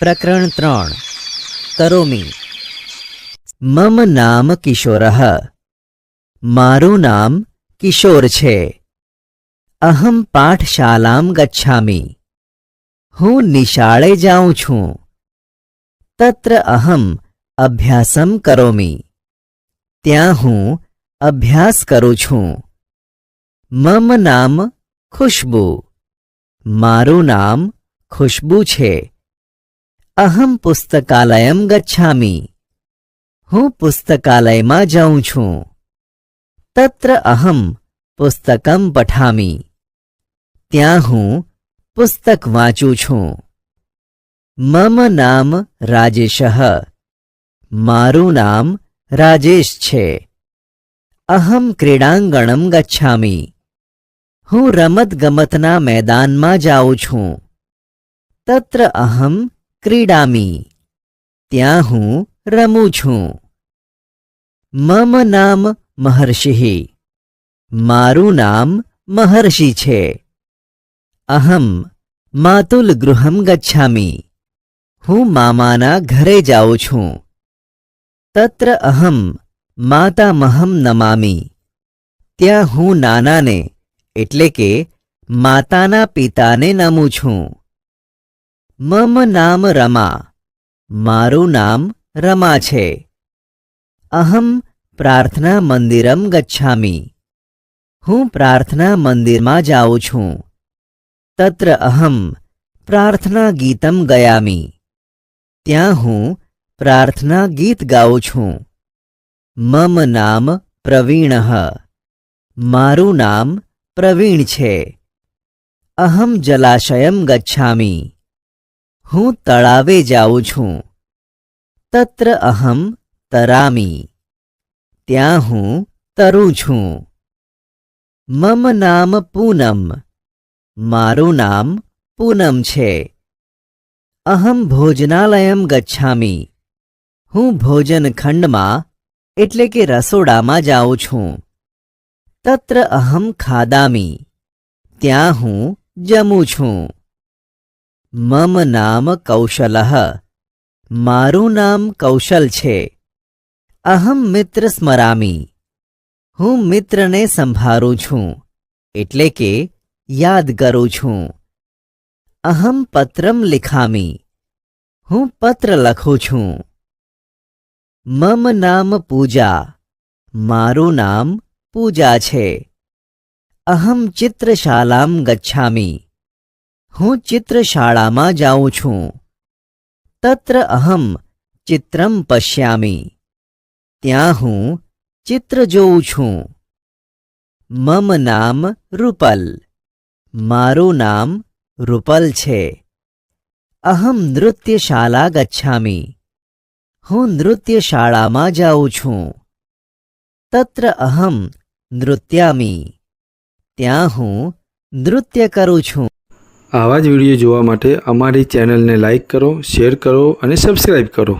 પ્રકરણ 3 કરોમી. મમ નામ કિશોરઃ. મારું નામ કિશોર છે. અહમ પાઠશાલામ ગચ્છામિ. હું નિશાળે જાઉં છું. તત્ર અહમ અભ્યાસમ કરોમી. ત્યાં હું અભ્યાસ કરું છું. મમ નામ ખુશ્બુ. મારું નામ ખુશ્બુ છે. અહમ પુસ્તકાલયમ ગચ્છામિ. હું પુસ્તકાલયમાં જાઉં છું. તત્ર અહમ પુસ્તકમ પઠામિ. ત્યાં હું પુસ્તક વાંચું છું. મમ નામ રાજેશઃ. મારું નામ રાજેશ છે. અહમ ક્રીડાંગણમ ગચ્છામિ. હું રમતગમતના મેદાનમાં જાઉં છું. તત્ર અહમ ક્રીડામિ. ત્યાં હું રમું છું. મમ નામ મહર્ષિઃ. મારું નામ મહર્ષિ છે. અહમ માતુલ ગૃહમ ગચ્છામિ. હું મામાના ઘરે જાઉં છું. તત્ર અહમ માતામહં નમામિ. ત્યાં હું નાનાને એટલે કે માતાના પિતાને નમું છું. મમ નામ રમા. મારું નામ રમા છે. અહમ પ્રાર્થના મંદિરમ ગચ્છામિ. હું પ્રાર્થના મંદિરમાં જાઉં છું. તત્ર અહમ પ્રાર્થના ગીતમ ગયામિ. ત્યાં હું પ્રાર્થના ગીત ગાઉં છું. મમ નામ પ્રવીણઃ. મારું નામ પ્રવીણ છે. અહમ જલાશયમ ગચ્છામિ. હું તળાવે જાઉં છું. તત્ર અહમ તરામિ. ત્યાં હું તરું છું. મમ નામ પૂનમ. મારું નામ પૂનમ છે. અહમ ભોજનાલયમ ગચ્છામિ. હું ભોજનખંડમાં એટલે કે રસોડામાં જાઉં છું. તત્ર અહમ ખાદામિ. ત્યાં હું જમું છું. મમ નામ કૌશલઃ. મારું નામ કૌશલ છે. અહમ મિત્ર સ્મરામિ. હું મિત્રને સંભાળું છું એટલે કે યાદ કરું છું. અહમ પત્રમ લિખામિ. હું પત્ર લખું છું. મમ નામ પૂજા. મારું નામ પૂજા છે. અહમ ચિત્રશાલામ ગચ્છામિ. હું ચિત્રશાળામાં જાઉં છું. તત્ર અહમ ચિત્રમ પશ્યામિ. ત્યાં હું ચિત્ર જોઉં છું. મમ નામ રૂપલ. મારું નામ રૂપલ છે. અહમ નૃત્યશાલા ગચ્છામિ. હું નૃત્યશાળામાં જાઉં છું. તત્ર અહમ નૃત્યામિ. ત્યાં હું નૃત્ય કરું છું. આવા જ વિડીયો જોવા માટે અમારી ચેનલને લાઈક કરો, શેર કરો અને સબસ્ક્રાઈબ કરો.